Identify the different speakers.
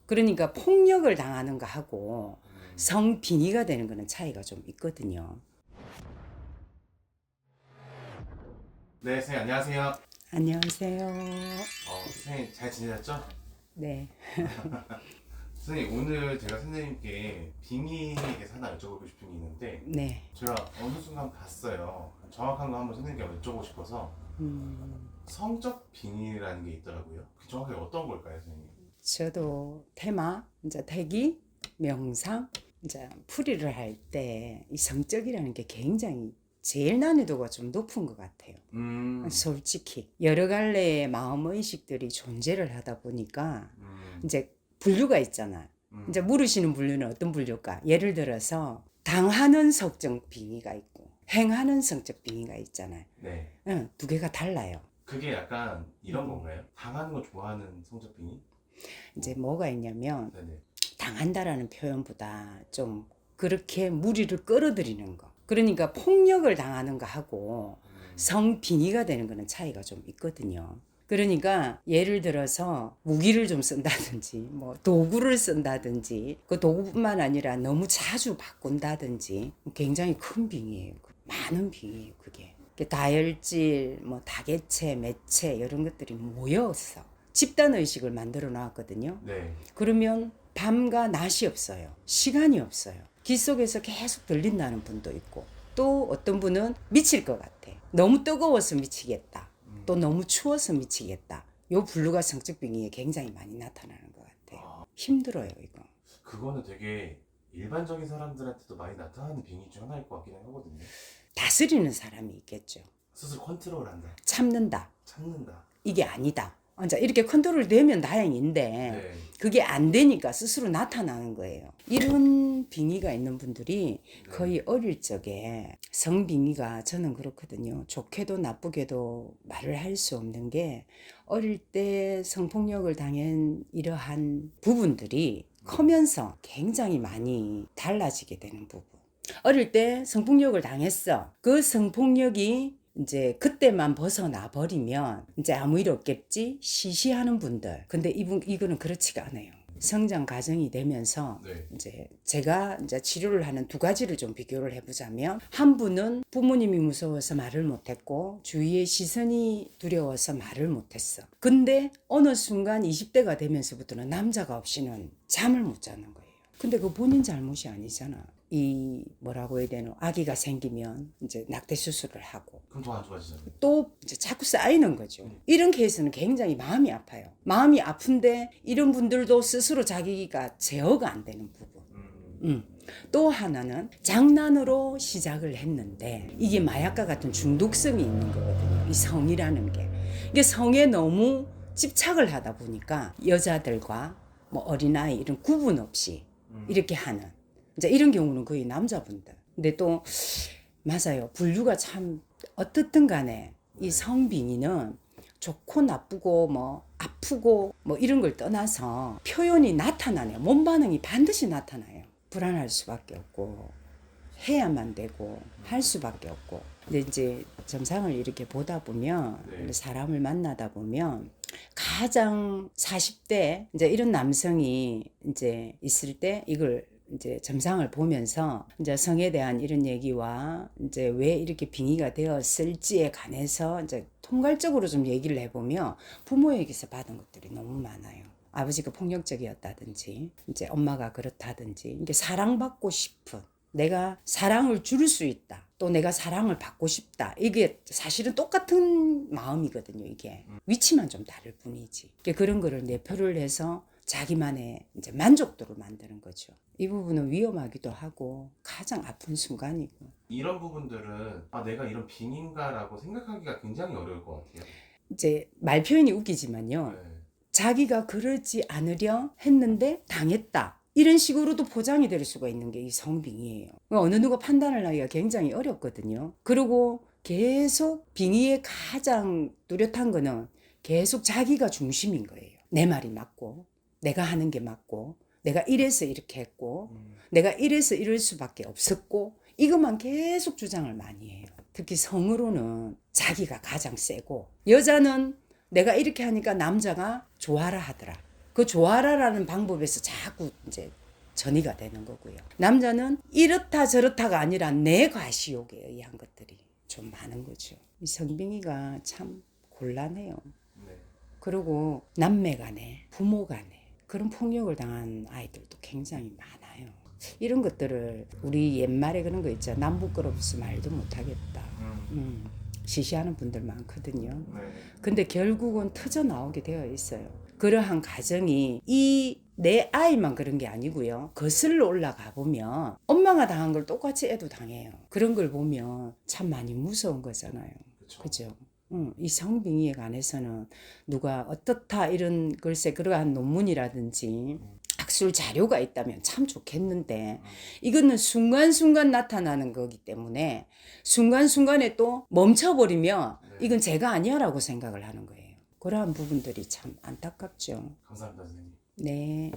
Speaker 1: 그러니까 폭력을 당하는 거 하고 성빙의가 되는 거는 차이가 좀 있거든요.
Speaker 2: 네, 선생님 안녕하세요.
Speaker 1: 안녕하세요.
Speaker 2: 선생님 잘 지내셨죠?
Speaker 1: 네.
Speaker 2: 선생님 오늘 제가 선생님께 빙의에 대해서 하나 여쭤보고 싶은 게 있는데
Speaker 1: 네.
Speaker 2: 제가 어느 순간 봤어요. 정확한 거 한번 선생님께 여쭤보고 싶어서 성적 빙의라는 게 있더라고요. 그게 정확하게 어떤 걸까요, 선생님?
Speaker 1: 저도 테마, 이제 태기, 명상, 이제 풀이를 할 때 이 성적이라는 게 굉장히 제일 난이도가 좀 높은 것 같아요. 솔직히 여러 갈래의 마음의식들이 존재를 하다 보니까 이제 분류가 있잖아. 이제 물으시는 분류는 어떤 분류일까? 예를 들어서 당하는 성적 빙의가 있고 행하는 성적 빙의가 있잖아요.
Speaker 2: 네.
Speaker 1: 응, 두 개가 달라요.
Speaker 2: 그게 약간 이런 건가요? 당하는 거 좋아하는 성적 빙의?
Speaker 1: 이제 뭐가 있냐면
Speaker 2: 네네.
Speaker 1: 당한다라는 표현보다 좀 그렇게 무리를 끌어들이는 거. 그러니까 폭력을 당하는 거 하고 성빙의가 되는 거는 차이가 좀 있거든요. 그러니까 예를 들어서 무기를 좀 쓴다든지 뭐 도구를 쓴다든지 그 도구뿐만 아니라 너무 자주 바꾼다든지 굉장히 큰 빙의예요. 많은 빙의예요. 그게 다혈질, 뭐 다개체, 매체 이런 것들이 모여서 집단의식을 만들어 놨거든요.
Speaker 2: 네.
Speaker 1: 그러면 밤과 낮이 없어요. 시간이 없어요. 귀 속에서 계속 들린다는 분도 있고 또 어떤 분은 미칠 것 같아. 너무 뜨거워서 미치겠다. 또 너무 추워서 미치겠다. 요 블루가 성적 빙의에 굉장히 많이 나타나는 것 같아요. 힘들어요, 이거.
Speaker 2: 그거는 되게 일반적인 사람들한테도 많이 나타나는 빙의 중 하나일 것 같기는 하거든요.
Speaker 1: 다스리는 사람이 있겠죠.
Speaker 2: 스스로 컨트롤한다.
Speaker 1: 참는다.
Speaker 2: 참는다.
Speaker 1: 이게 아니다. 이제 이렇게 컨트롤 되면 다행인데
Speaker 2: 네.
Speaker 1: 그게 안 되니까 스스로 나타나는 거예요. 이런 빙의가 있는 분들이 거의 어릴 적에 성빙의가 저는 그렇거든요. 좋게도 나쁘게도 말을 할 수 없는 게 어릴 때 성폭력을 당한 이러한 부분들이 커면서 굉장히 많이 달라지게 되는 부분. 어릴 때 성폭력을 당했어. 그 성폭력이 이제 그때만 벗어나 버리면 이제 아무 일 없겠지 시시하는 분들. 근데 이거는 그렇지가 않아요. 성장 과정이 되면서
Speaker 2: 네.
Speaker 1: 이제 제가 이제 치료를 하는 두 가지를 좀 비교를 해보자면 한 분은 부모님이 무서워서 말을 못했고 주위의 시선이 두려워서 말을 못했어. 근데 어느 순간 20대가 되면서부터는 남자가 없이는 잠을 못 자는 거예요. 근데 그 본인 잘못이 아니잖아. 이 뭐라고 해야 되노? 아기가 생기면 이제 낙태 수술을 하고
Speaker 2: 그럼 더 안 좋아지잖아요.
Speaker 1: 또 이제 자꾸 쌓이는 거죠. 이런 케이스는 굉장히 마음이 아파요. 마음이 아픈데 이런 분들도 스스로 자기가 제어가 안 되는 부분. 또 하나는 장난으로 시작을 했는데 이게 마약과 같은 중독성이 있는 거거든요. 이 성이라는 게. 이게 성에 너무 집착을 하다 보니까 여자들과 뭐 어린아이 이런 구분 없이 이렇게 하는 이제 이런 경우는 거의 남자분들. 근데 또 맞아요. 분류가 참 어떻든 간에 이 성빙의는 좋고 나쁘고 뭐 아프고 뭐 이런 걸 떠나서 표현이 나타나네요. 몸 반응이 반드시 나타나요. 불안할 수밖에 없고 해야만 되고 할 수밖에 없고. 근데 이제 점상을 이렇게 보다 보면
Speaker 2: 네.
Speaker 1: 사람을 만나다 보면 가장 40대 이제 이런 남성이 이제 있을 때 이걸 이제 점상을 보면서 이제 성에 대한 이런 얘기와 이제 왜 이렇게 빙의가 되었을지에 관해서 이제 통괄적으로 좀 얘기를 해보면 부모에게서 받은 것들이 너무 많아요. 아버지가 폭력적이었다든지 이제 엄마가 그렇다든지 이게 사랑받고 싶은 내가 사랑을 줄 수 있다. 또 내가 사랑을 받고 싶다. 이게 사실은 똑같은 마음이거든요. 이게 위치만 좀 다를 뿐이지. 그런 거를 내표를 해서 자기만의 이제 만족도를 만드는 거죠. 이 부분은 위험하기도 하고 가장 아픈 순간이고.
Speaker 2: 이런 부분들은 내가 이런 빙인가라고 생각하기가 굉장히 어려울 것 같아요.
Speaker 1: 이제 말 표현이 웃기지만요.
Speaker 2: 네.
Speaker 1: 자기가 그러지 않으려 했는데 당했다. 이런 식으로도 포장이 될 수가 있는 게 이 성빙의예요. 어느 누가 판단을 하기가 굉장히 어렵거든요. 그리고 계속 빙의의 가장 뚜렷한 거는 계속 자기가 중심인 거예요. 내 말이 맞고 내가 하는 게 맞고 내가 이래서 이렇게 했고 내가 이래서 이럴 수밖에 없었고 이것만 계속 주장을 많이 해요. 특히 성으로는 자기가 가장 세고 여자는 내가 이렇게 하니까 남자가 좋아라 하더라. 그 좋아라라는 방법에서 자꾸 이제 전이가 되는 거고요. 남자는 이렇다 저렇다가 아니라 내 과시욕에 의한 것들이 좀 많은 거죠. 이 성빙이가 참 곤란해요.
Speaker 2: 네.
Speaker 1: 그리고 남매 간에 부모 간에 그런 폭력을 당한 아이들도 굉장히 많아요. 이런 것들을 우리 옛말에 그런 거 있죠. 남 부끄러워서 말도 못하겠다. 시시하는 분들 많거든요.
Speaker 2: 네.
Speaker 1: 근데 결국은 터져 나오게 되어 있어요. 그러한 가정이 이 내 아이만 그런 게 아니고요. 거슬러 올라가 보면 엄마가 당한 걸 똑같이 애도 당해요. 그런 걸 보면 참 많이 무서운 거잖아요.
Speaker 2: 그쵸.
Speaker 1: 그죠? 이 성빙이에 관해서는 누가 어떻다 이런 글쎄 그러한 논문이라든지 학술 자료가 있다면 참 좋겠는데 이거는 순간순간 나타나는 거기 때문에 순간순간에 또 멈춰버리면 이건 제가 아니야라고 생각을 하는 거예요. 그러한 부분들이 참 안타깝죠.
Speaker 2: 감사합니다, 선생님.
Speaker 1: 네.